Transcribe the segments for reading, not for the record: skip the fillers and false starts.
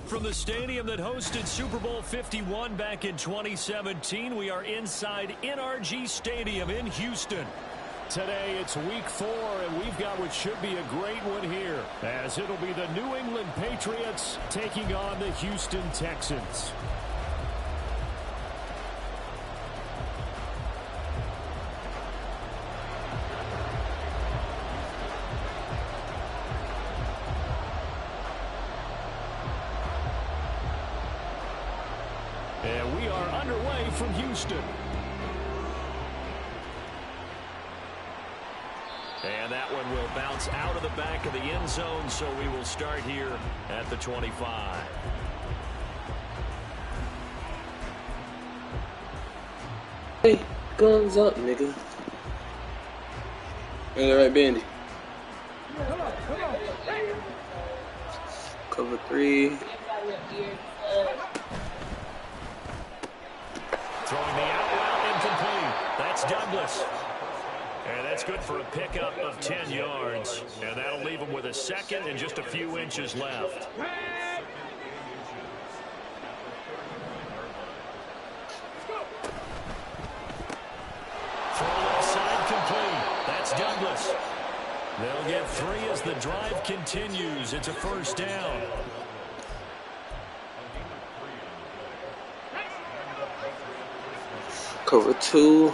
From the stadium that hosted Super Bowl 51 back in 2017, we are inside NRG Stadium in Houston. Today it's week 4, and we've got what should be a great one here, as it'll be the New England Patriots taking on the Houston Texans. And we are underway from Houston. And that one will bounce out of the back of the end zone, so we will start here at the 25. Hey, guns up, nigga. All right, Bandy. Cover 3. Throwing the out route incomplete. That's Douglas. And that's good for a pickup of 10 yards. And that'll leave him with a second and just a few inches left. Throw left side complete. That's Douglas. They'll get 3 as the drive continues. It's a first down. Cover 2.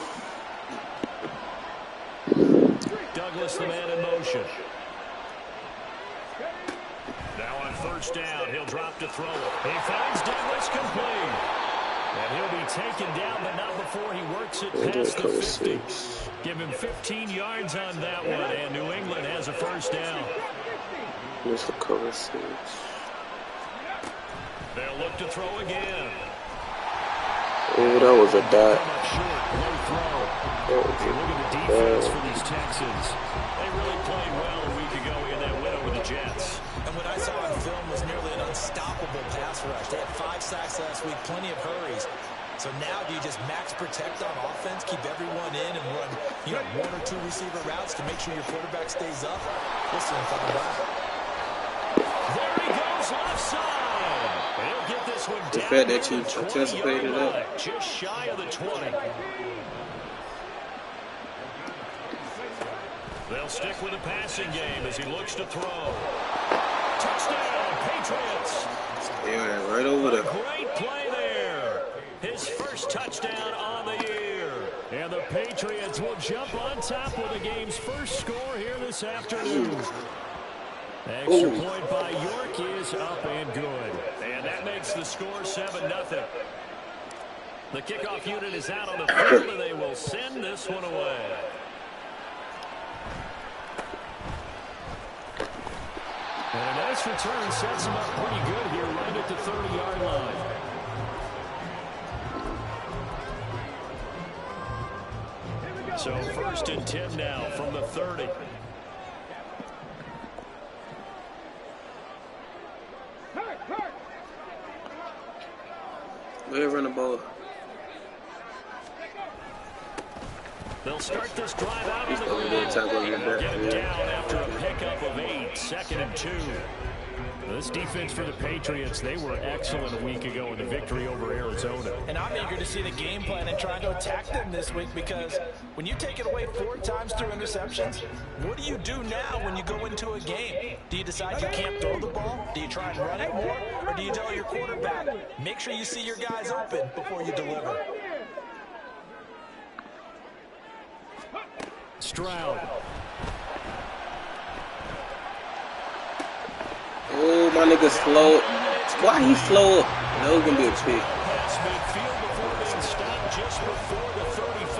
Douglas, the man in motion. Now on first down, he'll drop to throw it. He finds Douglas complete. And he'll be taken down, but not before he works it past the 50. Give him 15 yards on that one, and New England has a first down. Here's the cover 6. They'll look to throw again. Oh, that was a dot. Look at the defense for these Texans. They really played well a week ago in that win over the Jets. And what I saw on film was nearly an unstoppable pass rush. They had 5 sacks last week, plenty of hurries. So now do you just max protect on offense, keep everyone in, and run 1 or 2 receiver routes to make sure your quarterback stays up? We'll soon find out. There he goes, left side. He'll get this one down. The fact that you anticipated that. Just shy of the 20. They'll stick with the passing game as he looks to throw. Touchdown, Patriots. Yeah, right over there. Great play there. His first touchdown on the year. And the Patriots will jump on top with the game's first score here this afternoon. Extra point by York is up and good. And that makes the score 7-0. The kickoff unit is out on the field, and they will send this one away. And a nice return sets him up pretty good here right at the 30-yard line. So first and 10 now from the 30. They run the ball. They'll start this drive out on the ground. And they'll get him down after a pickup of 8, 2nd and 2. This defense for the Patriots, they were excellent a week ago in the victory over Arizona. And I'm eager to see the game plan and trying to attack them this week, because when you take it away 4 times through interceptions, what do you do now when you go into a game? Do you decide you can't throw the ball? Do you try and run it more? Or do you tell your quarterback, make sure you see your guys open before you deliver? Stroud. Oh, my nigga slow. Why he slow? That was going to be a pick. Pass midfield before being stopped just before the 35.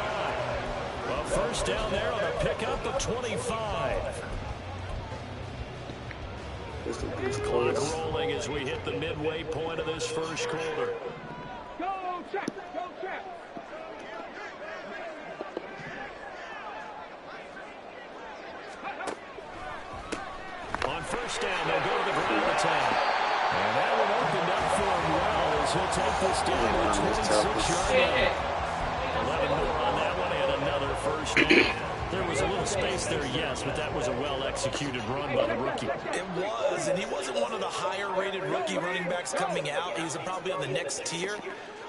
Well, first down there on a pickup of 25. Clock rolling as we hit the midway point of this first quarter. Go, check, go, check. On first down, they'll go to the ground attack. And that one opened up for him well as he'll take this down to the 26-yard line. 11 more on that one and another first down. There was a little space there, yes, but that was a well-executed run by the rookie. It was, and he wasn't one of the higher-rated rookie running backs coming out. He's probably on the next tier.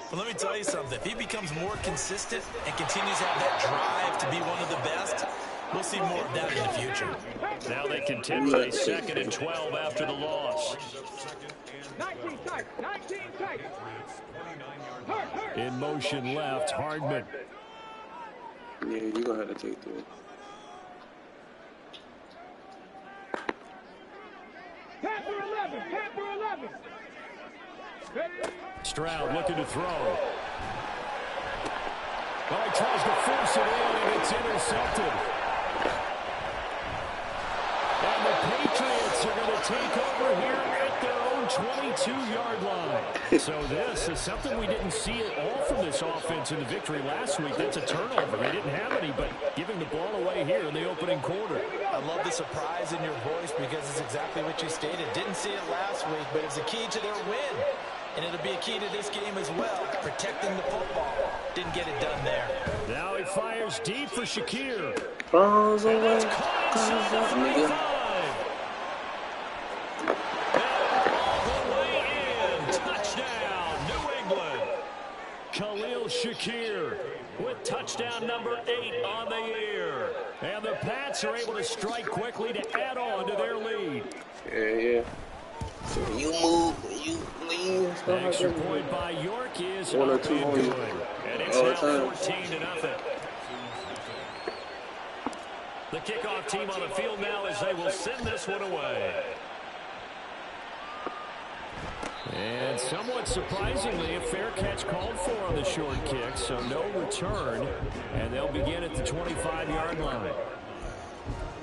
But let me tell you something. If he becomes more consistent and continues to have that drive to be one of the best, we'll see more of that in the future. Now they contend with a 2nd and 12 after the loss. 19 tight, 19 tight. In motion left, Hardman. Yeah, you're going to have to take that. Panther 11, Panther 11. Stroud looking to throw. Oh, he tries to force it in, and it's intercepted. And the Patriots are going to take over here at their own 22-yard line. So this is something we didn't see at all from this offense in the victory last week. That's a turnover. They didn't have any, but giving the ball away here in the opening quarter. I love the surprise in your voice because it's exactly what you stated. Didn't see it last week, but it's a key to their win. And it'll be a key to this game as well, protecting the football. Didn't get it done there. Now he fires deep for Shakir. Balls away. That's caught inside the 45. All the way in. Touchdown, New England. Khalil Shakir with touchdown number 8 on the year. And the Pats are able to strike quickly to add on to their lead. Yeah. So you move, you lean, stuff like Extra that. point by York is One or up two and more. good. And it's All now the time. 14-0. The kickoff team on the field now as they will send this one away. And somewhat surprisingly, a fair catch called for on the short kick, so no return. And they'll begin at the 25-yard line.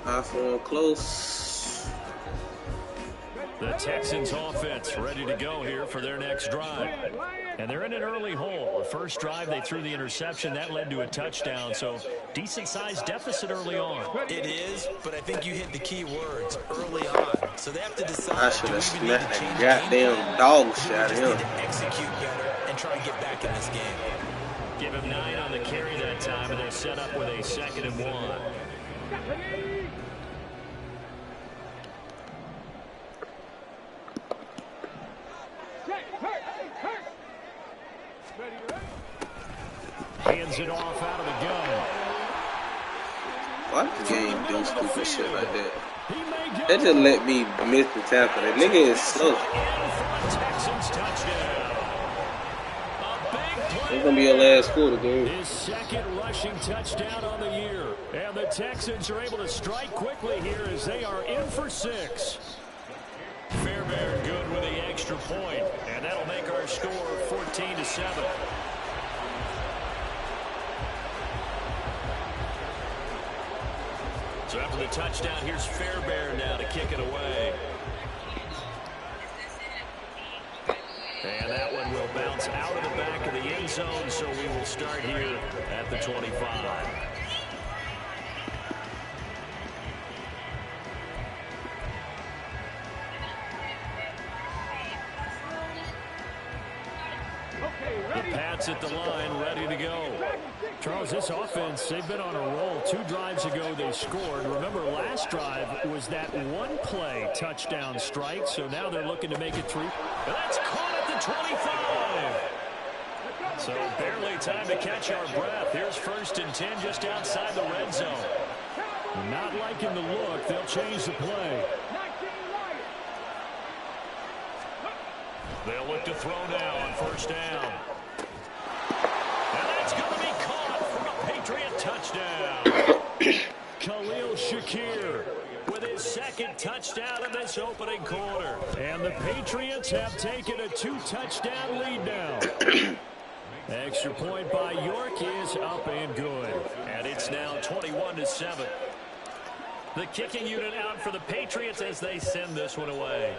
I feel close. The Texans offense ready to go here for their next drive. And they're in an early hole. The first drive, they threw the interception. That led to a touchdown, so decent-sized deficit early on. It is, but I think you hit the key words, early on. So they have to decide, I should do have we even need to smacked change that the game goddamn plan? dog Do we shit out of just him. need to execute better and try and get back in this game? Give him 9 on the carry that time, and they'll set up with a 2nd and 1. Hands it off out of the gun. Why the game do stupid shit like that? They just let me miss the tackle. That nigga is slow. Texans touchdown. A big play. It's gonna be your last quarter, dude. His 2nd rushing touchdown on the year. And the Texans are able to strike quickly here as they are in for 6. Fairbairn good with the extra point, and that'll make our score 14-7. So after the touchdown, here's Fairbairn now to kick it away. And that one will bounce out of the back of the end zone, so we will start here at the 25. The Pats at the line, ready to go. Charles, this offense, they've been on a roll. 2 drives ago, they scored. Remember, last drive was that one-play touchdown strike, so now they're looking to make it 3. That's caught at the 25. So barely time to catch our breath. Here's 1st and 10 just outside the red zone. Not liking the look. They'll change the play. They'll look to throw now on 1st down. And that's going to be caught for a Patriot touchdown. Khalil Shakir with his 2nd touchdown in this opening quarter. And the Patriots have taken a 2-touchdown lead now. Extra point by York is up and good. And it's now 21-7. The kicking unit out for the Patriots as they send this one away.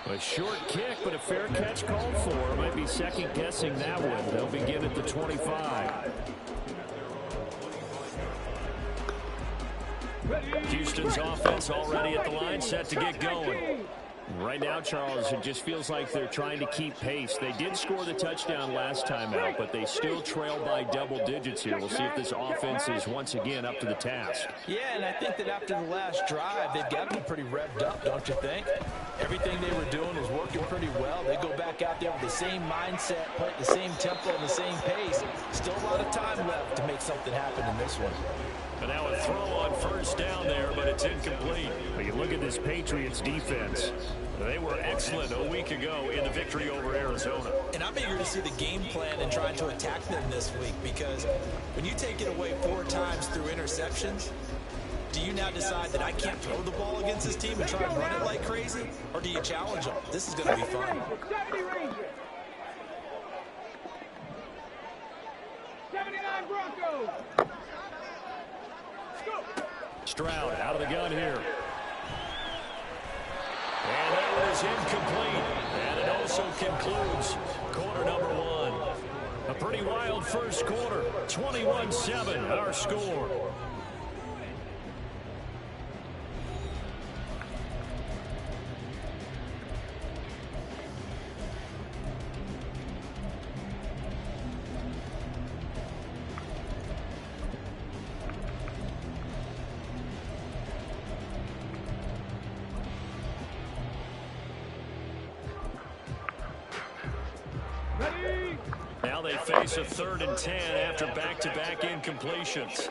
A short kick, but a fair catch called for. Might be second-guessing that one. They'll begin at the 25. Houston's offense already at the line, set to get going. Right now, Charles, it just feels like they're trying to keep pace. They did score the touchdown last time out, but they still trail by double digits here. We'll see if this offense is once again up to the task. Yeah, and I think that after the last drive, they've got to be pretty revved up, don't you think? Everything they were doing was working pretty well. They go back out there with the same mindset, play at the same tempo and the same pace. Still a lot of time left to make something happen in this one. And now a throw on first down there, but it's incomplete. But you look at this Patriots defense. They were excellent a week ago in the victory over Arizona. And I'm eager to see the game plan and trying to attack them this week, because when you take it away 4 times through interceptions, do you now decide that I can't throw the ball against this team and try and run it like crazy? Or do you challenge them? This is going to be fun. 79 Broncos. Stroud out of the gun here. And that one is incomplete. And it also concludes quarter number 1. A pretty wild first quarter. 21-7 our score. Now they face a 3rd and 10 after back-to-back incompletions.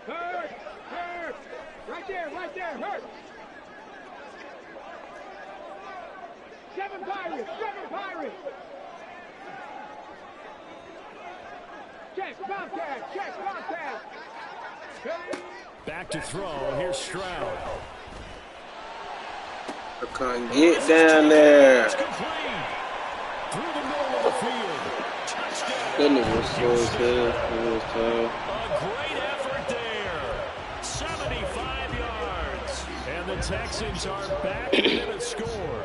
Hurt. Right there, hurt. 7 Pirates. Check contact. Back to throw. Here's Stroud. I can't get down there. It's complete. Through the middle of the field. Touchdown. That nigga was so good. A great effort there. 75 yards. And the Texans are back in a score.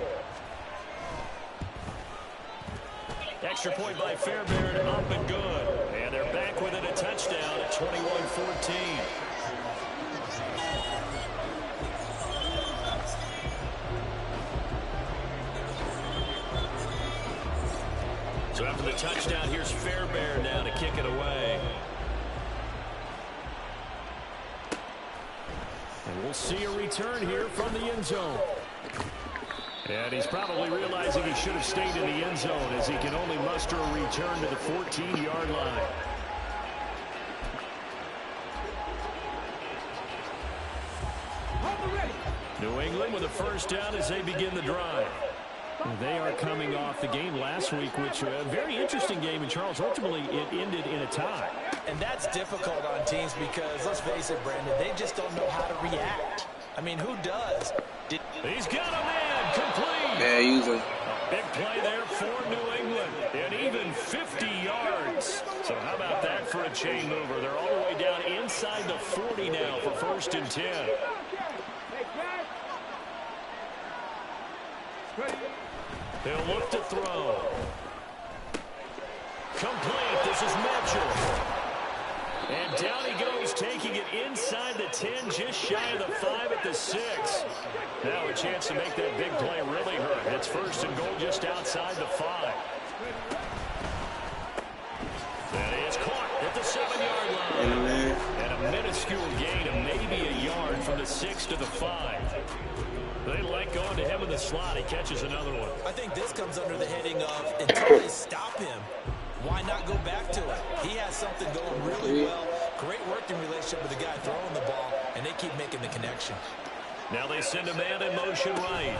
Extra point by Fairbairn, up and good. And they're back within a touchdown at 21-14. So after the touchdown, here's Fairbairn now to kick it away. And we'll see a return here from the end zone. And he's probably realizing he should have stayed in the end zone, as he can only muster a return to the 14-yard line. New England with a first down as they begin the drive. They are coming off the game last week, which was a very interesting game, and Charles, ultimately it ended in a tie. And that's difficult on teams because, let's face it, Brandon, they just don't know how to react. I mean, who does? He's got a man, complete. Yeah, usually. A big play there for New England, and even 50 yards. So how about that for a chain mover? They're all the way down inside the 40 now for 1st and 10. They'll look to throw. Complete. This is Mitchell. And down he goes, taking it inside the 10, just shy of the 5 at the 6. Now a chance to make that big play really hurt. It's 1st and goal just outside the 5. That is caught at the 7-yard line. And a minuscule gain of maybe a yard from the 6 to the 5. They like going to him in the slot. He catches another one. I think this comes under the heading of, until they stop him, why not go back to it? He has something going really well. Great working relationship with the guy throwing the ball, and they keep making the connection. Now they send a man in motion right.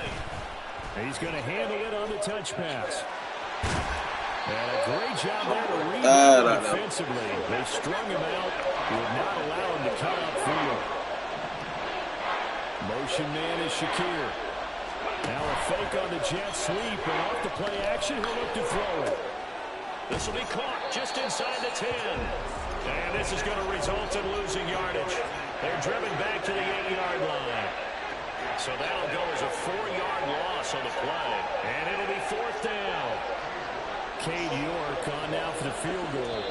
He's going to handle it on the touch pass. And a great job there to read him defensively. They strung him out. Would not allow him to cut upfield. Motion man is Shakir. Now a fake on the jet sweep, and off the play action, he'll look to throw it. This will be caught just inside the 10. And this is going to result in losing yardage. They're driven back to the 8-yard line. So that'll go as a 4-yard loss on the play. And it'll be 4th down. Cade York on now for the field goal.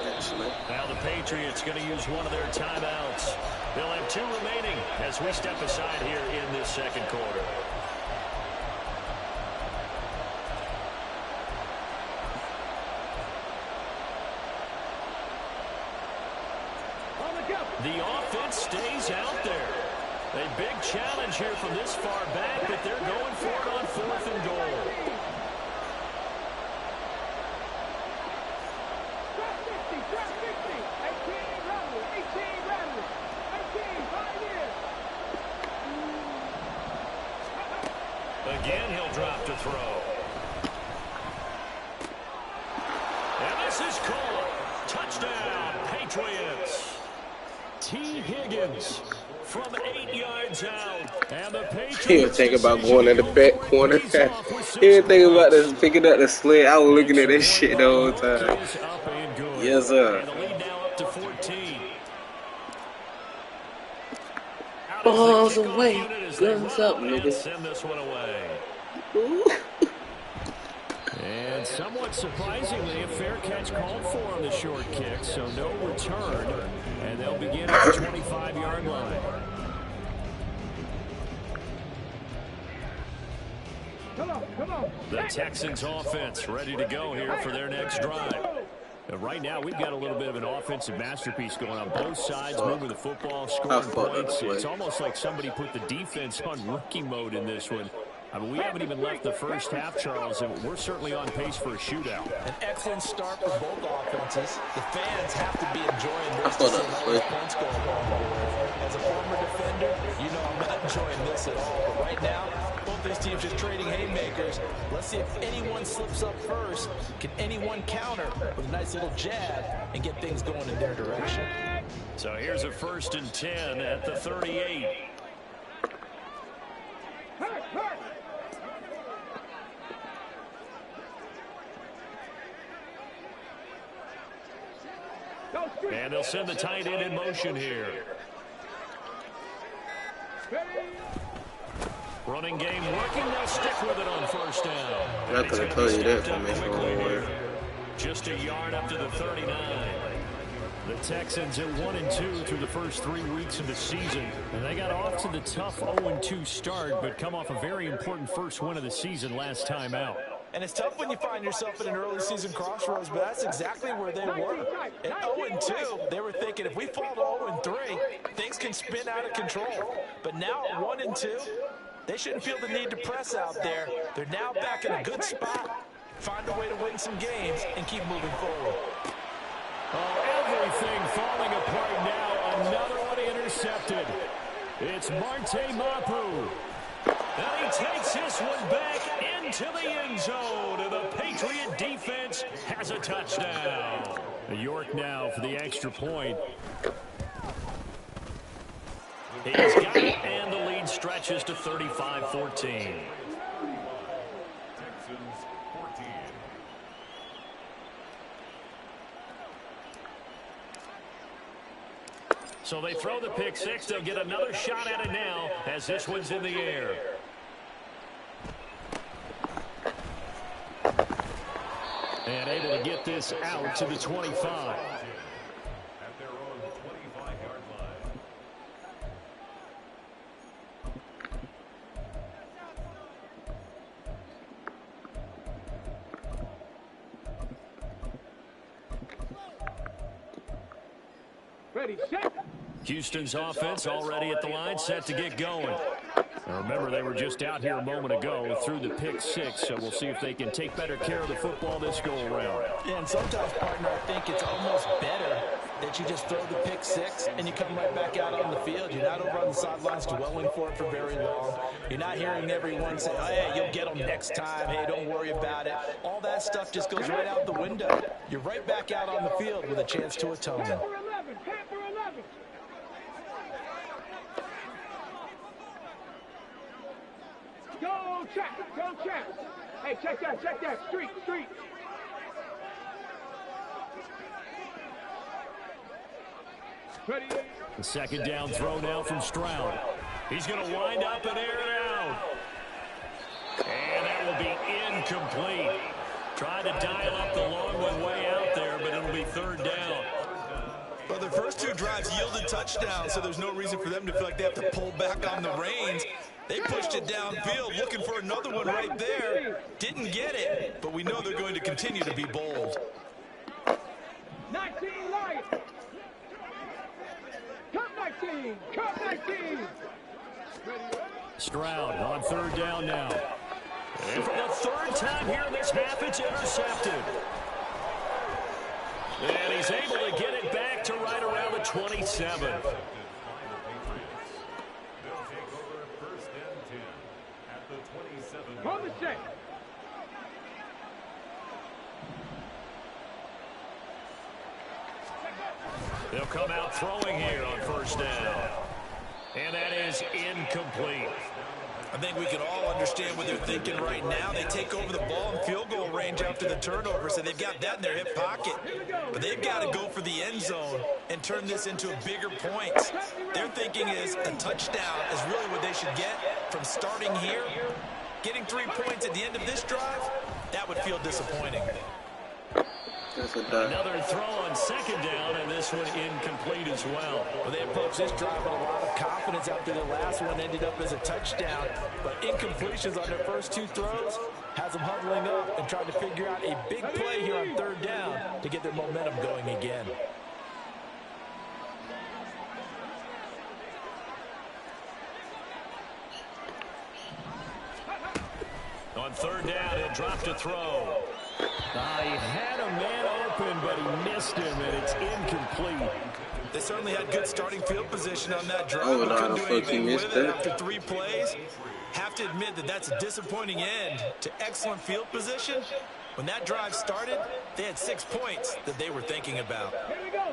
Now the Patriots going to use one of their timeouts. They'll have 2 remaining as we step aside here in this 2nd quarter. big challenge here from this far back, but they're going for it on 4th and goal. Drop 50. 18, rattle. 18, rattle. 18, 5 years. Again, he'll drop to throw. And this is caught. Touchdown, Patriots. T. Higgins from 8 yards out. And the Patriots. He was thinking about going in the back corner. He was thinking about this, picking up the sled. I was looking at this shit the whole time. Yes, sir. And the lead now up to 14. Balls away. Guns up, nigga. Send this one away. Ooh. And somewhat surprisingly, a fair catch called for on the short kick, so no return. And they'll begin at the 25-yard line. Come on. The Texans offense ready to go here for their next drive. And right now, we've got a little bit of an offensive masterpiece going on both sides, moving the football, scoring points. It's almost like somebody put the defense on rookie mode in this one. I mean, we haven't even left the first half, Charles, and we're certainly on pace for a shootout. An excellent start for both offenses. The fans have to be enjoying this to see how the points go along. As a former defender, you know I'm not enjoying this at all. But right now, both these teams just trading haymakers. Let's see if anyone slips up first. Can anyone counter with a nice little jab and get things going in their direction? So here's a 1st and 10 at the 38. Hurt. And they'll send the tight end in motion here. Running game working. They'll stick with it on 1st down. I could have told you that from this one. Just a yard up to the 39. The Texans at 1-2 through the first 3 weeks of the season. And they got off to the tough 0-2 start, but come off a very important first win of the season last time out. And it's tough when you find yourself at an early season crossroads, but that's exactly where they were. At 0-2, they were thinking if we fall to 0-3, things can spin out of control. But now at 1-2, they shouldn't feel the need to press out there. They're now back in a good spot, find a way to win some games, and keep moving forward. Oh, everything falling apart now. Another one intercepted. It's Marte Mapu. And he takes this one back into the end zone. And the Patriot defense has a touchdown. York now for the extra point. He's got it, and the lead stretches to 35-14. So they throw the pick six. They'll get another shot at it now as this one's in the air. And able to get this out to the 25. At their own 25-yard line. Ready, set. Houston's offense already at the line, set to get going. Now remember, they were just out here a moment ago through the pick six, so we'll see if they can take better care of the football this go-around. Yeah, and sometimes, partner, I think it's almost better that you just throw the pick six and you come right back out on the field. You're not over on the sidelines dwelling for it for very long. You're not hearing everyone say, oh, hey, you'll get them next time. Hey, don't worry about it. All that stuff just goes right out the window. You're right back out on the field with a chance to atone. Camp for 11. Camp for 11. Go check. Go check. Hey, check that. Check that. Street. Street. Ready. The second down throw now from Stroud. He's going to wind up and air it out. And that will be incomplete. Tried to dial up the long one way out there, but it'll be third down. Well, their first two drives yielded touchdowns, so there's no reason for them to feel like they have to pull back on the reins. They pushed it downfield, looking for another one right there. Didn't get it, but we know they're going to continue to be bold. 19 Lions. Cut 19. Cut 19. Stroud on third down now. And for the third time here in this half, it's intercepted. And he's able to get it back to right around the 27. Call the check. They'll come out throwing here on first down. And that is incomplete. I think we can all understand what they're thinking right now. They take over the ball in field goal range after the turnover, so they've got that in their hip pocket. But they've got to go for the end zone and turn this into bigger points. Their thinking is a touchdown is really what they should get from starting here. Getting 3 points at the end of this drive, that would feel disappointing. Another throw on second down, and this one incomplete as well. Well, they approached this drive with a lot of confidence after the last one ended up as a touchdown. But incompletions on their first 2 throws has them huddling up and trying to figure out a big play here on third down to get their momentum going again. On third down, he'll drop to throw. He had a man open, but he missed him, and it's incomplete. They certainly had good starting field position on that drive. Oh, Couldn't no, do fuck, anything he with missed it that. after 3 plays. Have to admit that that's a disappointing end to excellent field position. When that drive started, they had 6 points that they were thinking about.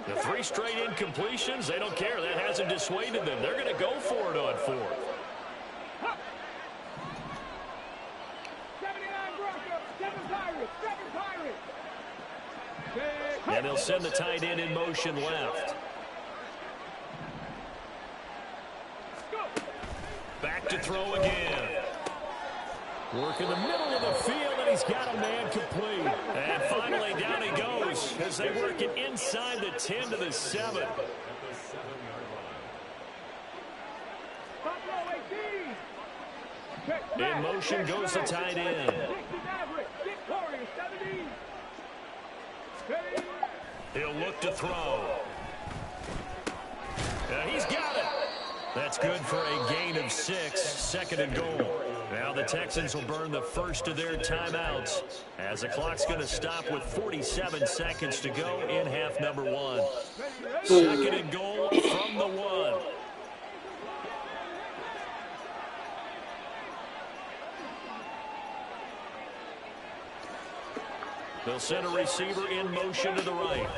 The 3 straight incompletions, they don't care. That hasn't dissuaded them. They're going to go for it on fourth. 79 Broncos, 7 Pirates, 7 Pirates. And they'll send the tight end in motion left. Back to throw again. Work in the middle of the field, and he's got a man complete. And finally, down he goes as they work it inside the 10 to the 7. In motion goes the tight end. He'll look to throw. He's got it. That's good for a gain of 6, second and goal. Now the Texans will burn the first of their timeouts as the clock's going to stop with 47 seconds to go in half number 1. Second and goal from the 1. They'll send a receiver in motion to the right.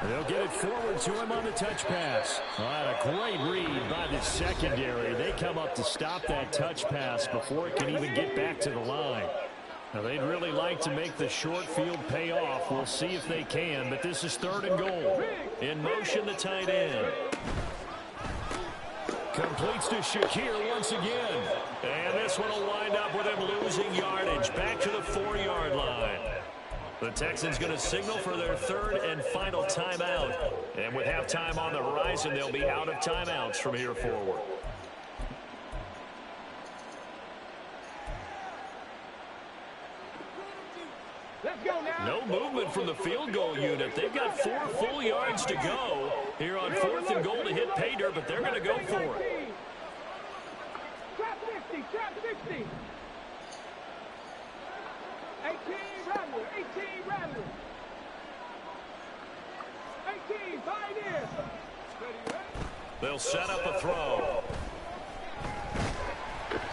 They'll get it forward to him on the touch pass. A great read by the secondary. They come up to stop that touch pass before it can even get back to the line. Now, they'd really like to make the short field pay off. We'll see if they can, but this is third and goal. In motion, the tight end. Completes to Shakir once again. And this one will wind up with him losing yardage back to the 4-yard line. The Texans going to signal for their third and final timeout. And with halftime on the horizon, they'll be out of timeouts from here forward. No movement from the field goal unit. They've got 4 full yards to go here on fourth and goal to hit pay dirt, but they're going to go for it. Trap 50, trap 50. 18 Rattler, 18 Rattler. 18, Pioneer. They'll set up a throw.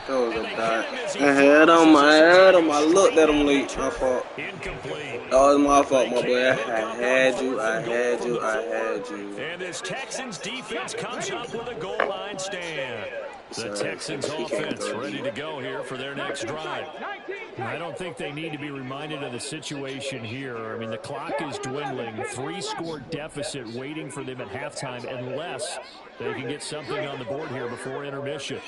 That was a dot. I had him. I looked at him late. My fault. Incomplete. That was my fault, my boy. I had you. And this Texans defense comes up with a goal line stand. The Texans offense ready to go here for their next drive. I don't think they need to be reminded of the situation here. I mean, the clock is dwindling. 3-score deficit waiting for them at halftime unless they can get something on the board here before intermission.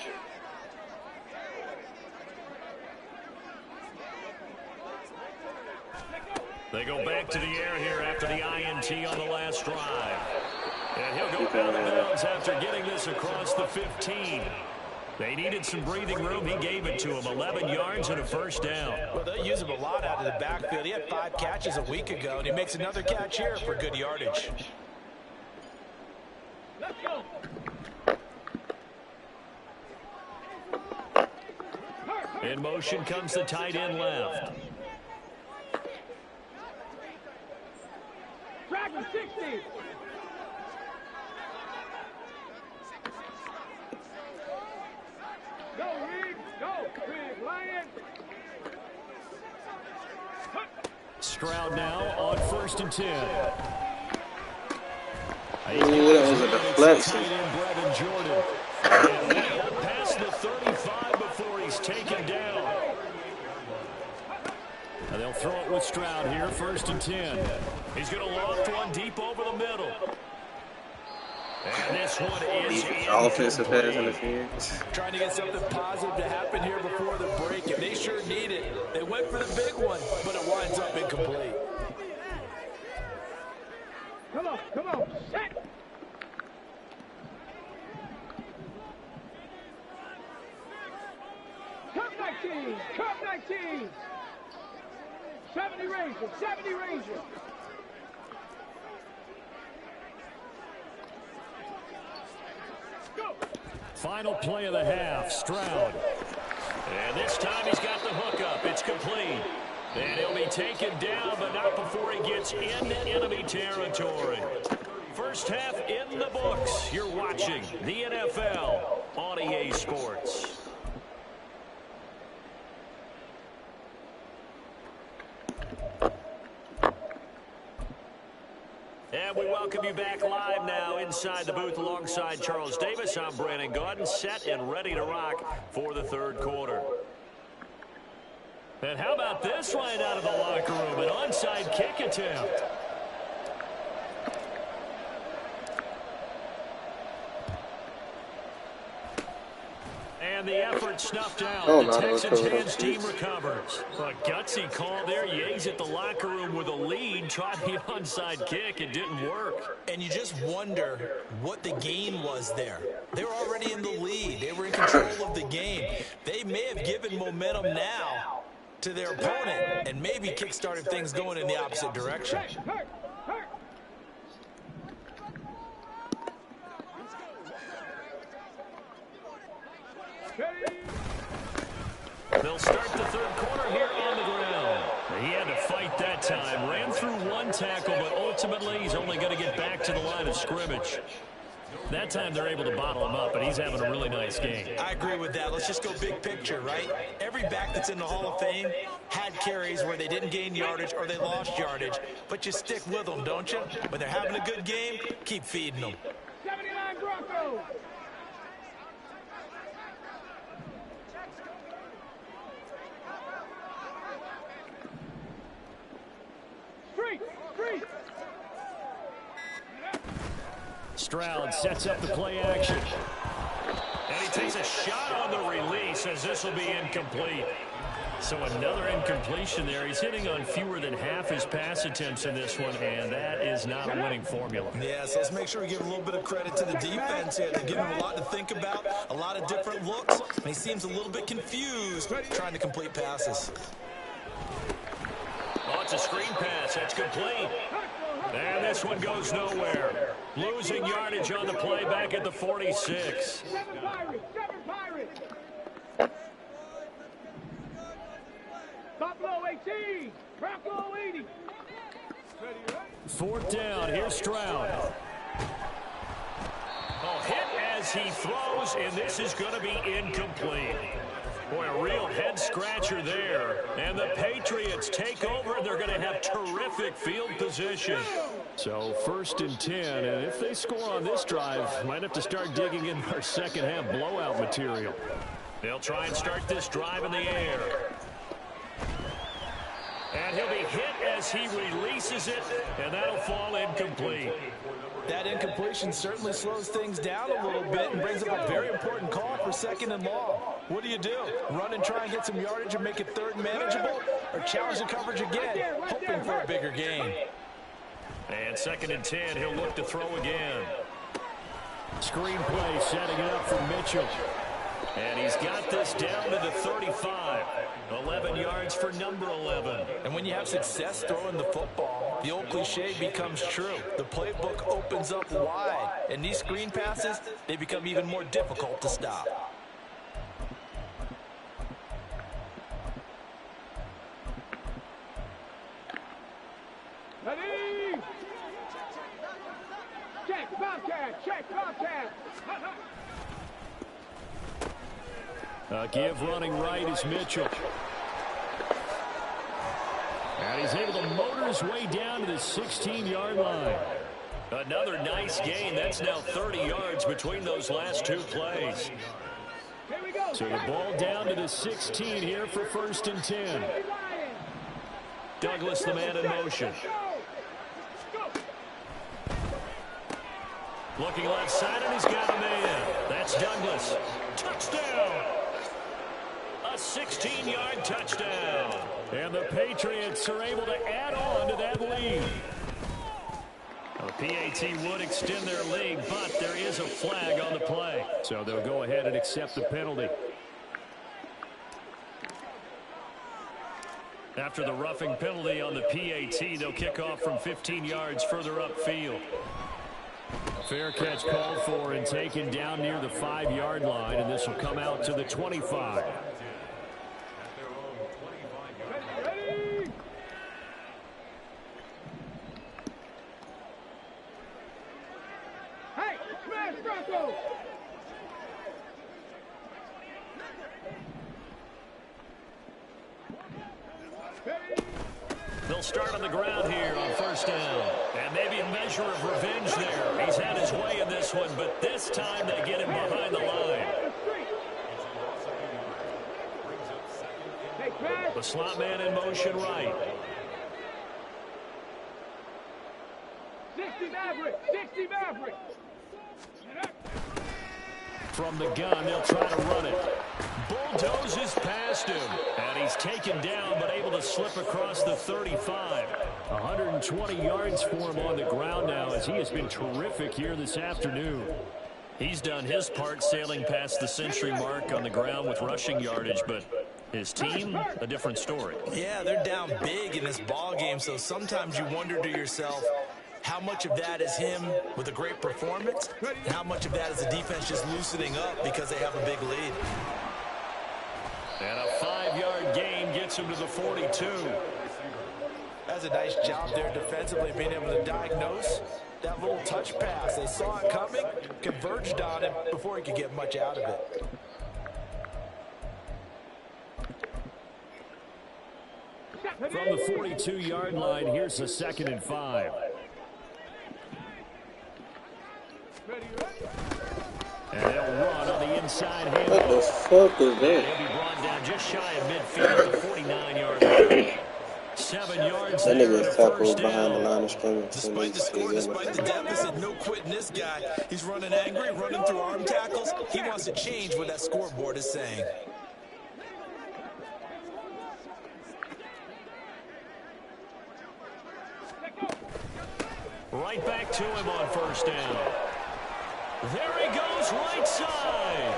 They go back to the air here after the INT on the last drive. And he'll go out of bounds after getting this across the 15. They needed some breathing room. He gave it to him. 11 yards and a first down. Well, they'll use him a lot out of the backfield. He had 5 catches a week ago, and he makes another catch here for good yardage. Let's go. In motion comes the tight end left. Dragon 60. Go, Reed. Go. Big Lion. Stroud now on 1st and 10. Ooh, that was a deflection. And way up past the 35 before he's taken down. And they'll throw it with Stroud here, 1st and 10. He's going to loft one deep over the middle. And this one is offensive pass interference. Trying to get something positive to happen here before the break, and they sure need it. They went for the big one, but it winds up incomplete. Come on, come on. Set. Cup 19. Cup 19. 70 Rangers. 70 Rangers. Go. Final play of the half, Stroud. And this time he's got the hook up. It's complete. And he'll be taken down, but not before he gets into enemy territory. First half in the books. You're watching the NFL on EA Sports. And we welcome you back live now inside the booth alongside Charles Davis. I'm Brandon Gaudin, set and ready to rock for the 3rd quarter. And how about this right out of the locker room? An onside kick attempt. And the effort snuffed out. Oh, The no, Texans no, no, hands team recovers. A gutsy call there. Yates at the locker room with a lead. Tried the onside kick. It didn't work. And you just wonder what the gain was there. They were already in the lead. They were in control of the game. They may have given momentum now to their opponent and maybe kick-started things going in the opposite direction. Hurt. Hurt. They'll start the 3rd quarter here on the ground. He had to fight that time. Ran through one tackle, but ultimately he's only going to get back to the line of scrimmage. That time they're able to bottle him up, and he's having a really nice game. I agree with that. Let's just go big picture, right? Every back that's in the Hall of Fame had carries where they didn't gain yardage or they lost yardage, but you stick with them, don't you? When they're having a good game, keep feeding them. 79 Broncos. Street. Stroud sets up the play action. And he takes a shot on the release as this will be incomplete. So another incompletion there. He's hitting on fewer than half his pass attempts in this one, and that is not a winning formula. Yeah, so let's make sure we give a little bit of credit to the defense here. They're giving him a lot to think about, a lot of different looks, and he seems a little bit confused trying to complete passes. Oh, it's a screen pass. That's complete. And this one goes nowhere. Losing yardage on the play back at the 46. 7 Pirates. Buffalo 18. Bronco 80. 4th down. Here's Stroud. Oh, hit as he throws, and this is going to be incomplete. Boy, a real head-scratcher there. And the Patriots take over. They're going to have terrific field position. So 1st and 10, and if they score on this drive, might have to start digging in our second-half blowout material. They'll try and start this drive in the air. And he'll be hit as he releases it, and that'll fall incomplete. That incompletion certainly slows things down a little bit and brings up a very important call for 2nd and long. What do you do? Run and try and get some yardage and make it 3rd and manageable? Or challenge the coverage again, hoping for a bigger gain? And 2nd and 10, he'll look to throw again. Screen play setting it up for Mitchell. And he's got this down to the 35. 11 yards for number 11. And when you have success throwing the football, the old cliche becomes true. The playbook opens up wide. And these screen passes, they become even more difficult to stop. Ready? Check, Bobcat, check, Bobcat. Give running right is Mitchell. And he's able to motor his way down to the 16-yard line. Another nice gain. That's now 30 yards between those last two plays. So the ball down to the 16 here for 1st and 10. Douglas, the man in motion. Looking left side, and he's got a man. That's Douglas. Touchdown! A 16-yard touchdown. And the Patriots are able to add on to that lead. The PAT would extend their lead, but there is a flag on the play. So they'll go ahead and accept the penalty. After the roughing penalty on the PAT, they'll kick off from 15 yards further upfield. Fair catch called for and taken down near the 5-yard line, and this will come out to the 25. Hey, smash Broncos! They'll start on the ground here on 1st down. And maybe a measure of revenge there. He's had his way in this one, but this time they get him behind the line. The slot man in motion right. 60 Maverick! 60 Maverick! From the gun, they'll try to run it. Bulldozes past him. And he's taken down, but able to slip across the 35. 120 yards for him on the ground now, as he has been terrific here this afternoon. He's done his part sailing past the century mark on the ground with rushing yardage, but his team, a different story. Yeah, they're down big in this ball game, so sometimes you wonder to yourself, how much of that is him with a great performance, and how much of that is the defense just loosening up because they have a big lead. And a 5-yard gain gets him to the 42. That's a nice job there defensively, being able to diagnose that little touch pass. They saw it coming, converged on him before he could get much out of it. From the 42-yard line, here's the 2nd and 5. And they'll run on the inside hand. What the fuck is that? He'll be brought down just shy of midfield at the 49-yard line. 7 yards That there nigga's and a tackle first behind the down. line of scrimmage. Despite the score, despite the deficit, no quitting this guy. He's running angry, running through arm tackles. He wants to change what that scoreboard is saying. Right back to him on 1st down. There he goes, right side.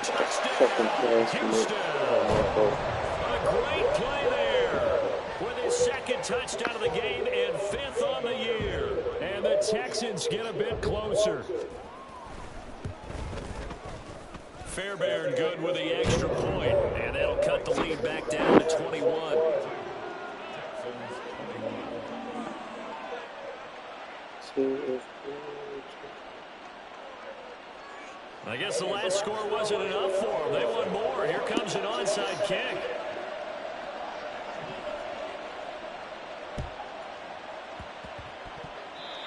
Touchdown, Houston. A great play there with his 2nd touchdown of the game and 5th on the year. And the Texans get a bit closer. Fairbairn good with the extra point, and that'll cut the lead back down to 21. I guess the last score wasn't enough for them. They want more. Here comes an onside kick.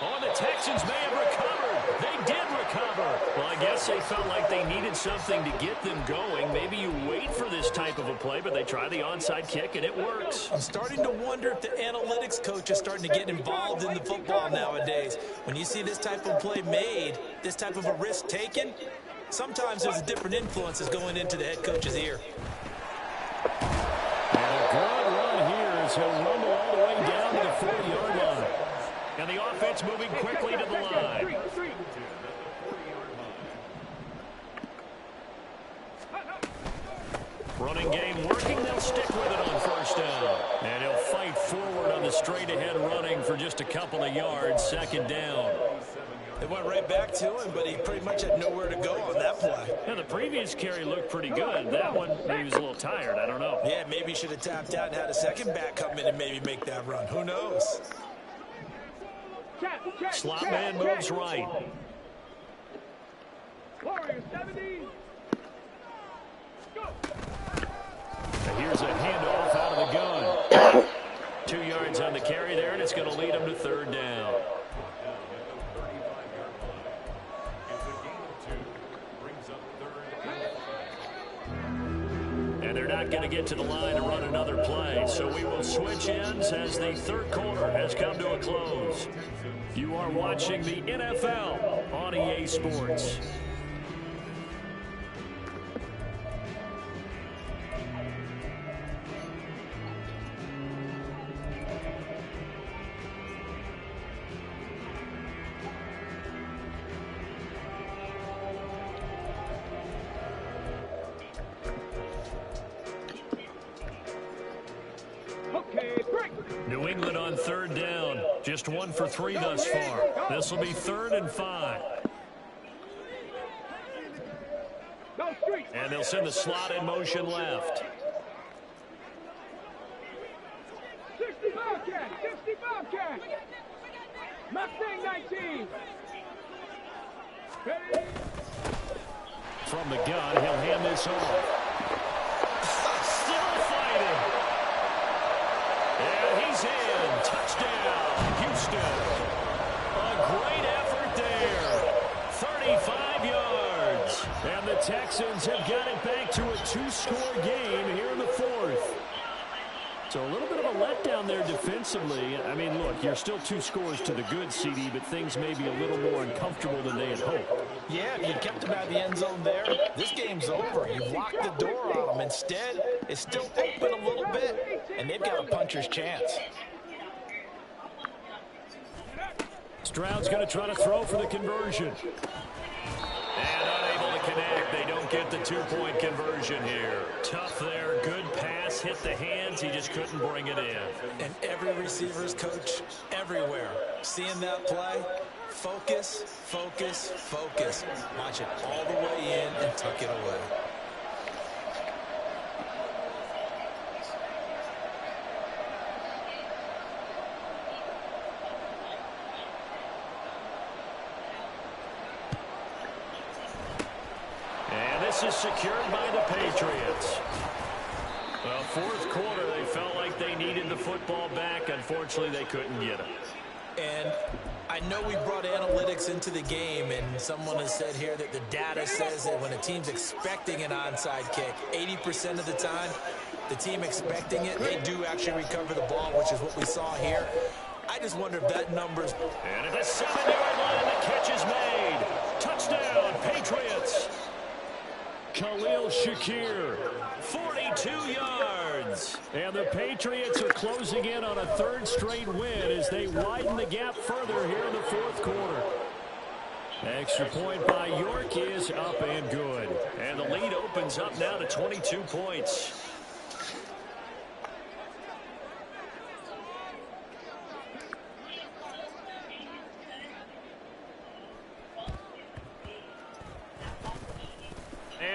Oh, the Texans may have recovered. They did recover. Well, I guess they felt like they needed something to get them going. Maybe you wait for this type of a play, but they try the onside kick, and it works. I'm starting to wonder if the analytics coach is starting to get involved in the football nowadays. When you see this type of play made, this type of a risk taken, sometimes there's a different influences going into the head coach's ear. And a good run here as he'll rumble all the way down to the 40-yard line. And the offense moving quickly to the line. Running game working. They'll stick with it on 1st down. And he'll fight forward on the straight-ahead running for just a couple of yards. 2nd down. It went right back to him, but he pretty much had nowhere to go on that play. Yeah, the previous carry looked pretty good. That one, maybe he was a little tired. I don't know. Yeah, maybe he should have tapped out and had a second back come in and maybe make that run. Who knows? Slot man moves right. Warriors 70. Go. Now here's a handoff out of the gun. 2 yards on the carry there, and it's going to lead him to third down. And they're not going to get to the line to run another play, so we will switch ends as the third quarter has come to a close. You are watching the NFL on EA Sports. New England on third down. Just 1 for 3 thus far. This will be 3rd and 5. And they'll send the slot in motion left. 65 cat, 65 cat. Mustang 19. Ready? From the gun, he'll hand this off. Still fighting. And he's in. Touchdown, Houston. A great effort there. 35 yards. And the Texans have got it back to a 2-score game here in the 4th. So a little bit of a letdown there defensively. I mean, look, you're still 2 scores to the good, CD, but things may be a little more uncomfortable than they had hoped. Yeah, if you kept him out of the end zone there, this game's over. You've locked the door on them. Instead, it's still open a little bit, and they've got a puncher's chance. Stroud's going to try to throw for the conversion. And unable to connect. They don't get the 2-point conversion here. Tough there. Good pass. Hit the hands. He just couldn't bring it in. And every receiver's coach everywhere. Seeing that play, focus, focus, focus. Watch it all the way in and tuck it away. This is secured by the Patriots. Well, 4th quarter, they felt like they needed the football back. Unfortunately, they couldn't get it. And I know we brought analytics into the game, and someone has said here that the data says that when a team's expecting an onside kick, 80% of the time, the team expecting it, they do actually recover the ball, which is what we saw here. I just wonder if that number's... And at the 7-yard line, the catch is made. Touchdown, Patriots. Khalil Shakir, 42 yards. And the Patriots are closing in on a 3rd straight win as they widen the gap further here in the 4th quarter. Extra point by York is up and good. And the lead opens up now to 22 points.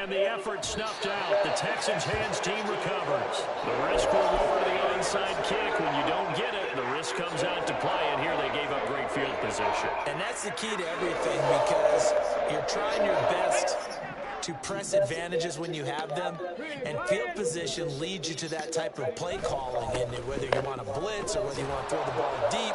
And the effort snuffed out. The Texans' hands team recovers. The risk reward of the onside kick. When you don't get it, the risk comes out to play. And here they gave up great field position. And that's the key to everything, because you're trying your best to press advantages when you have them. And field position leads you to that type of play calling. And whether you want to blitz or whether you want to throw the ball deep,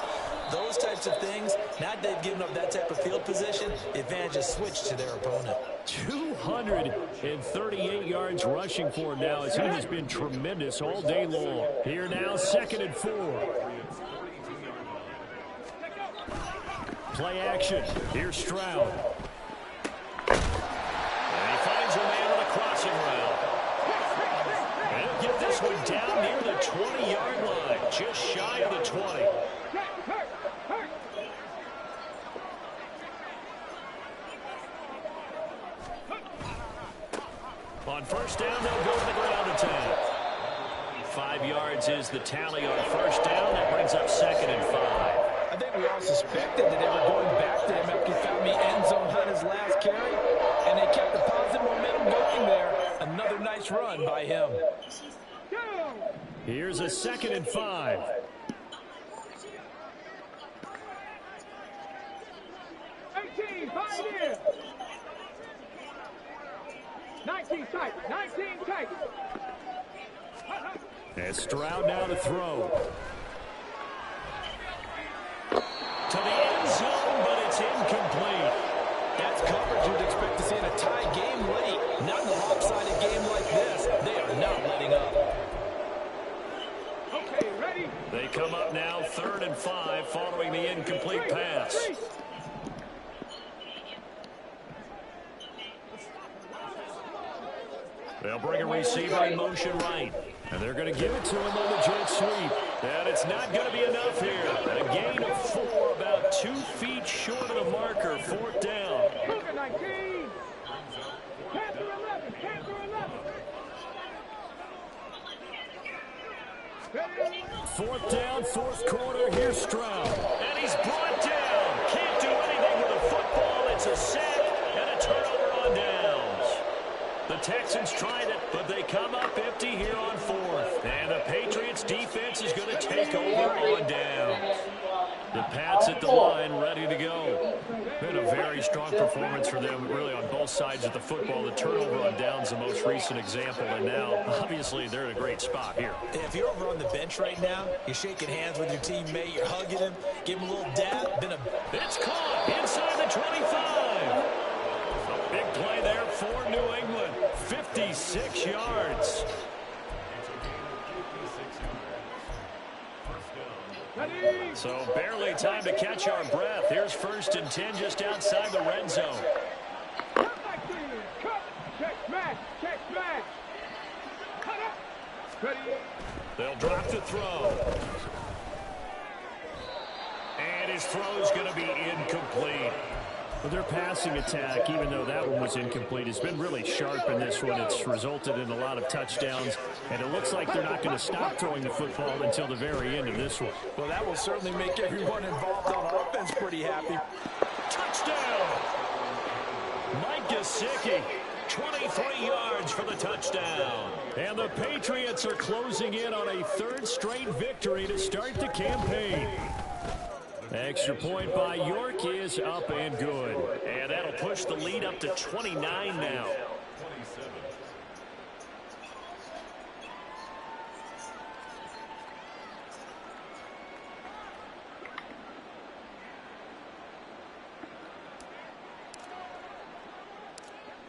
those types of things, now that they've given up that type of field position, the advantage is switched to their opponent. 238 yards rushing for him now as he has been tremendous all day long. Here now, 2nd and 4. Play action. Here's Stroud. And he finds a man on a crossing route. And he'll get this one down near the 20-yard line, just shy of the 20. On 1st down, they'll go to the ground attack. 5 yards is the tally on 1st down. That brings up 2nd and 5. I think we all suspected that they were going back to him after he found the end zone on his last carry, and they kept the positive momentum going there. Another nice run by him. Here's a 2nd and 5. 18, 5 in. 19 tight, 19 tight. And Stroud now to throw. To the end zone, but it's incomplete. That's coverage you'd expect to see in a tie game late. Not in a lopsided game like this. They are not letting up. Okay, ready? They come up now 3rd and 5 following the incomplete pass. They'll bring a receiver in motion right. And they're going to give it to him on the jet sweep. And it's not going to be enough here. A gain of 4, about 2 feet short of the marker. 4th down. 19. 10 through 11. 10 through 11. 4th down, 4th quarter. Here's Stroud. And he's brought down. Can't do anything with the football. It's a sack and a turnover on downs. The Texans tried it, but they come up empty here on 4th. And the Patriots defense is going to take over on downs. The Pats at the line, ready to go. Been a very strong performance for them, really, on both sides of the football. The turnover on downs, the most recent example, and now, obviously, they're in a great spot here. If you're over on the bench right now, you're shaking hands with your teammate, you're hugging him, give him a little dab. It's caught inside the 25. A big play there for New England. 56 yards. So barely time to catch our breath. Here's 1st and 10 just outside the red zone. Check smash. Check smash. Cut up. Ready. They'll drop the throw. And his throw's going to be incomplete. Well, their passing attack, even though that one was incomplete, has been really sharp in this one. It's resulted in a lot of touchdowns, and it looks like they're not going to stop throwing the football until the very end of this one. Well, that will certainly make everyone involved on offense pretty happy. Touchdown! Mike Gesicki, 23 yards for the touchdown. And the Patriots are closing in on a 3rd straight victory to start the campaign. Extra point by York is up and good. And that'll push the lead up to 29 now.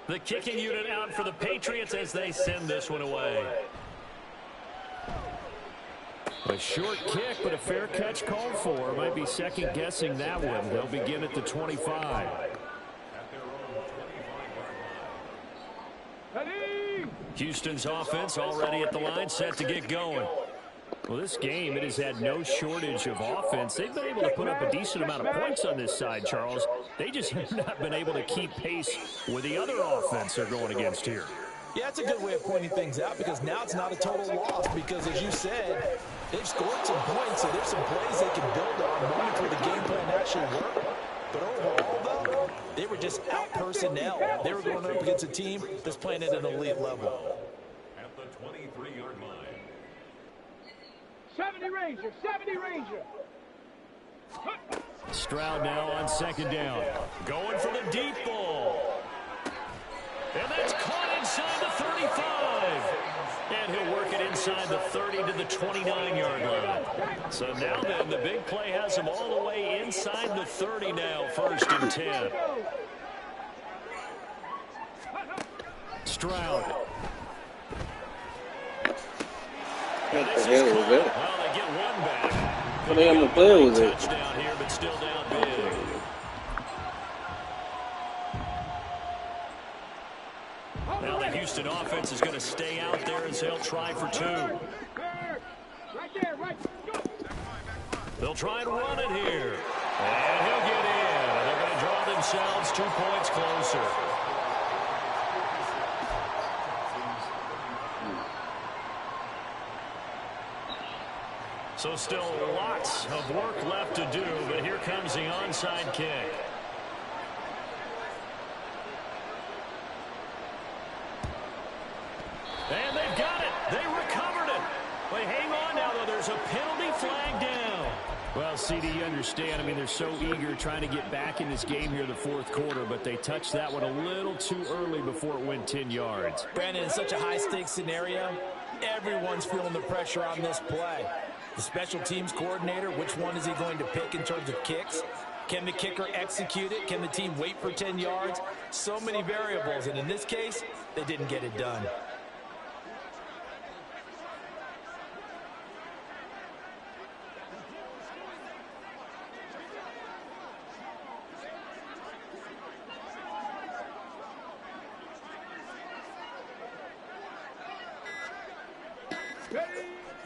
The kicking unit out for the Patriots as they send this one away. A short kick, but a fair catch called for. Might be second-guessing that one. They'll begin at the 25. Houston's offense already at the line, set to get going. Well, this game, it has had no shortage of offense. They've been able to put up a decent amount of points on this side, Charles. They just have not been able to keep pace with the other offense they're going against here. Yeah, that's a good way of pointing things out, because now it's not a total loss, because as you said, they've scored some points, so there's some plays they can build on, one for the game plan actually work. But overall, though, they were just out personnel. They were going up against a team that's playing at an elite level. At the 23-yard line. 70 Ranger, 70 Ranger. Stroud now on 2nd down. Going for the deep ball. And that's caught inside the 35. And he'll work it inside the 30 to the 29-yard line. So now then, the big play has him all the way inside the 30 now, 1st and 10. Stroud. What the hell was that? Well, they get one back. What the hell play was it? Touchdown here, but still down big. Now the Houston offense is going to stay out there as they'll try for 2. Right there, right. They'll try and run it here. And he'll get in. And they're going to draw themselves 2 points closer. So still lots of work left to do, but here comes the onside kick. And they've got it. They recovered it. They hang on now, though. There's a penalty flag down. Well, CD, you understand. I mean, they're so eager trying to get back in this game here in the fourth quarter, but they touched that one a little too early before it went 10 yards. Brandon, in such a high-stakes scenario, everyone's feeling the pressure on this play. The special teams coordinator, which one is he going to pick in terms of kicks? Can the kicker execute it? Can the team wait for 10 yards? So many variables, and in this case, they didn't get it done.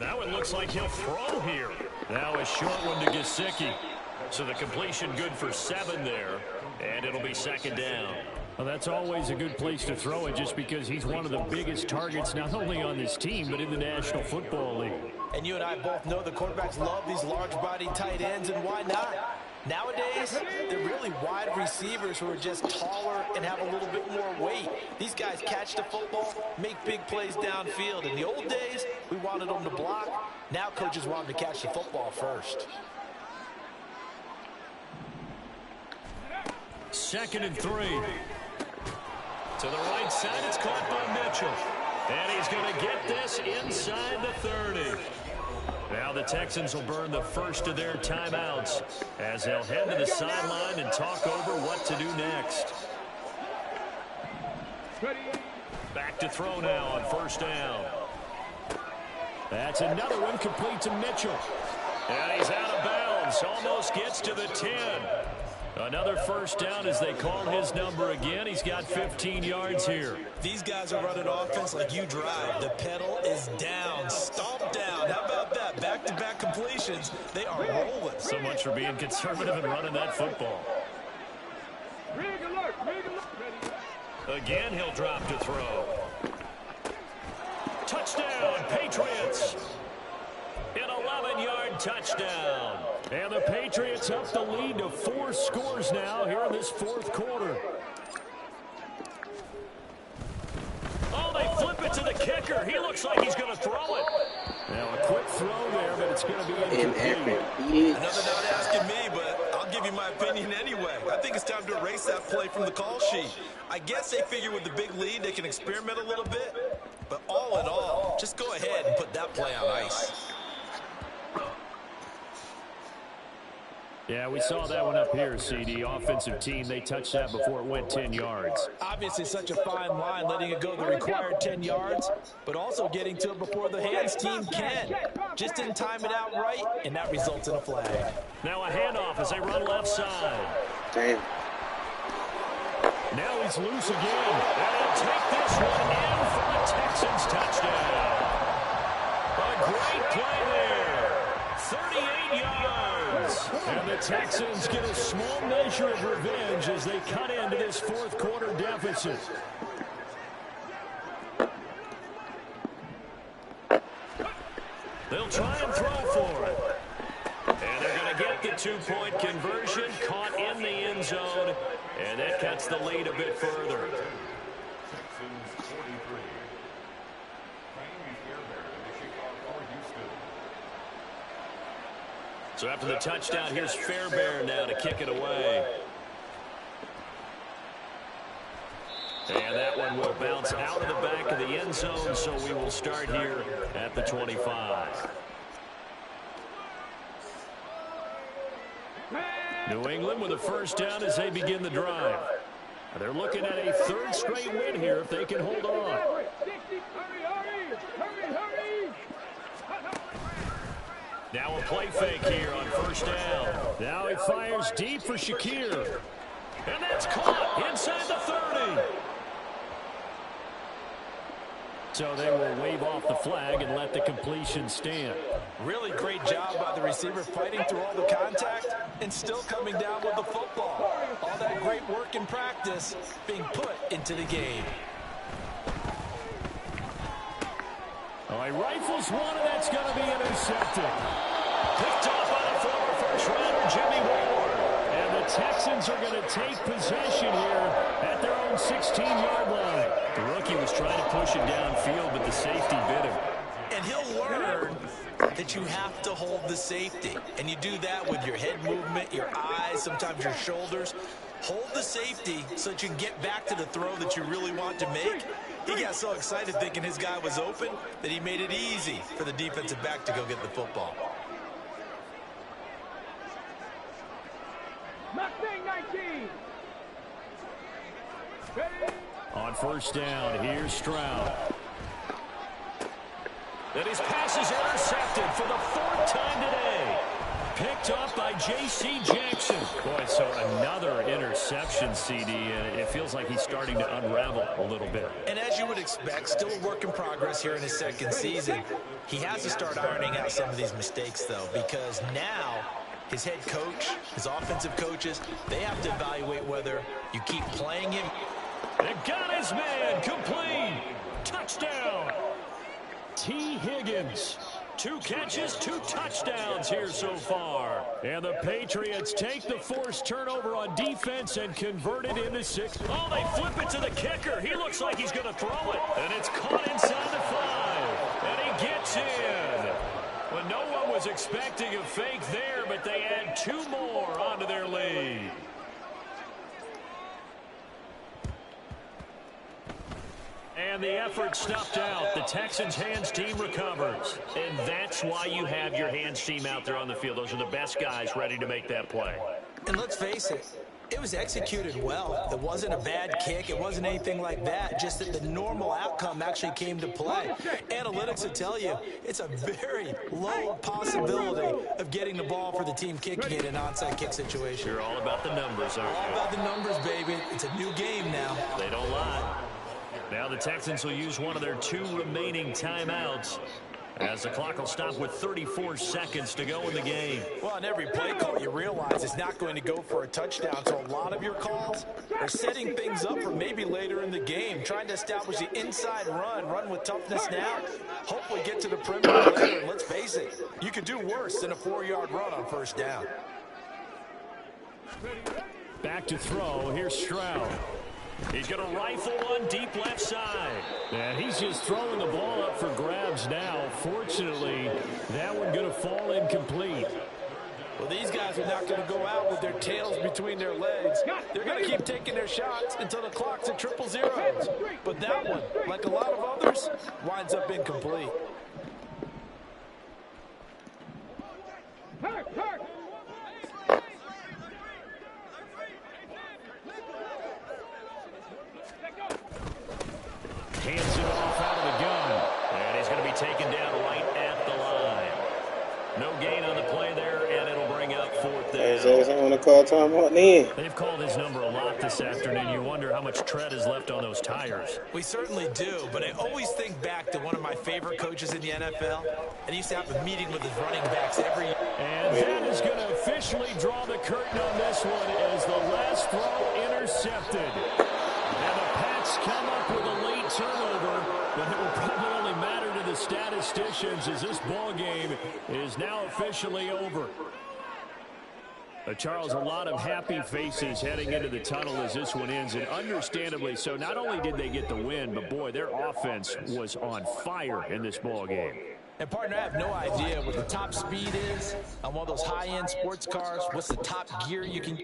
Now it looks like he'll throw here. Now a short one to Gesicki. So the completion good for 7 there, and it'll be second down. Well, that's always a good place to throw it just because he's one of the biggest targets not only on this team but in the National Football League. And you and I both know the quarterbacks love these large-body tight ends, and why not? Nowadays, they're really wide receivers who are just taller and have a little bit more weight. These guys catch the football, make big plays downfield. In the old days, we wanted them to block. Now coaches want them to catch the football first. 2nd and 3. To the right side, it's caught by Mitchell. And he's going to get this inside the 30. Now the Texans will burn the first of their timeouts as they'll head to the sideline and talk over what to do next. Back to throw now on 1st down. That's another one complete to Mitchell. And he's out of bounds. Almost gets to the 10. Another 1st down as they call his number again. He's got 15 yards here. These guys are running offense like you drive. The pedal is down. Stomp down. How about that? Back-to-back completions. They are rolling. So much for being conservative and running that football. Again, he'll drop to throw. Touchdown, Patriots. An 11-yard touchdown. And the Patriots up the lead to 4 scores now here in this 4th quarter. Oh, they flip it to the kicker. He looks like he's going to throw it. Now, a quick throw there, but it's going to be incomplete. Another not asking me, but I'll give you my opinion anyway. I think it's time to erase that play from the call sheet. I guess they figure with the big lead they can experiment a little bit. But all in all, just go ahead and put that play on ice. Yeah, we saw that one up here, CD. Offensive team, they touched that before it went 10 yards. Obviously such a fine line, letting it go the required 10 yards, but also getting to it before the hands team can. Just didn't time it out right, and that results in a flag. Now a handoff as they run left side. Damn. Now he's loose again. And he'll take this one in for the Texans touchdown. A great play there. 38 yards. And the Texans get a small measure of revenge as they cut into this 4th quarter deficit. They'll try and throw for it. And they're going to get the 2-point conversion, caught in the end zone, and that cuts the lead a bit further. So after the touchdown, here's Fairbairn now to kick it away. And that one will bounce out of the back of the end zone, so we will start here at the 25. New England with a 1st down as they begin the drive. They're looking at a 3rd straight win here if they can hold on. Now a play fake here on 1st down. Now he fires deep for Shakir. And that's caught inside the 30. So they will wave off the flag and let the completion stand. Really great job by the receiver fighting through all the contact and still coming down with the football. All that great work in practice being put into the game. Oh, he rifles one, and that's going to be intercepted. Picked off by the former first-rounder Jimmy Ward. And the Texans are going to take possession here at their own 16-yard line. The rookie was trying to push it downfield, but the safety bit him. And he'll learn that you have to hold the safety. And you do that with your head movement, your eyes, sometimes your shoulders. Hold the safety so that you can get back to the throw that you really want to make. He got so excited thinking his guy was open that he made it easy for the defensive back to go get the football. Mustang 19. Ready? On first down, here's Stroud. And his pass is intercepted for the 4th time today. Picked up by J.C. Jackson. Boy, so another interception, CD, and it feels like he's starting to unravel a little bit. And as you would expect, still a work in progress here in his second season. He has to start ironing out some of these mistakes, though, because now his head coach, his offensive coaches, they have to evaluate whether you keep playing him. And got his man complete. Touchdown. T. Higgins. 2 catches, 2 touchdowns here so far. And the Patriots take the forced turnover on defense and convert it into 6. Oh, they flip it to the kicker. He looks like he's going to throw it. And it's caught inside the 5. And he gets in. Well, no one was expecting a fake there, but they add 2 more onto their lead. And the effort snuffed out. The Texans' hands team recovers. And that's why you have your hands team out there on the field. Those are the best guys ready to make that play. And let's face it, it was executed well. It wasn't a bad kick. It wasn't anything like that. Just that the normal outcome actually came to play. Analytics will tell you it's a very low possibility of getting the ball for the team kicking it in an onside kick situation. You're all about the numbers, aren't you? All about the numbers, baby. It's a new game now. They don't lie. Now the Texans will use one of their 2 remaining timeouts as the clock will stop with 34 seconds to go in the game. Well, on every play call, you realize it's not going to go for a touchdown. So a lot of your calls are setting things up for maybe later in the game, trying to establish the inside run with toughness now. Hopefully get to the perimeter later. And let's face it, you could do worse than a 4-yard run on first down. Back to throw. Here's Stroud. He's going to rifle one deep left side. And he's just throwing the ball up for grabs now. Fortunately, that one going to fall incomplete. Well, these guys are not going to go out with their tails between their legs. They're going to keep taking their shots until the clock's at 000. But that one, like a lot of others, winds up incomplete. Hands it off out of the gun. And he's going to be taken down right at the line. No gain on the play there, and it'll bring up 4th down. I want to call timeout then. They've called his number a lot this afternoon. You wonder how much tread is left on those tires. We certainly do, but I always think back to one of my favorite coaches in the NFL, and he used to have a meeting with his running backs every year. And that is going to officially draw the curtain on this one as the last throw intercepted. And the Pats come up with a late turnover, but it will probably only matter to the statisticians as this ball game is now officially over. Charles, a lot of happy faces heading into the tunnel as this one ends, and understandably so. Not only did they get the win, but boy, their offense was on fire in this ball game. And partner, I have no idea what the top speed is on one of those high-end sports cars. What's the top gear you can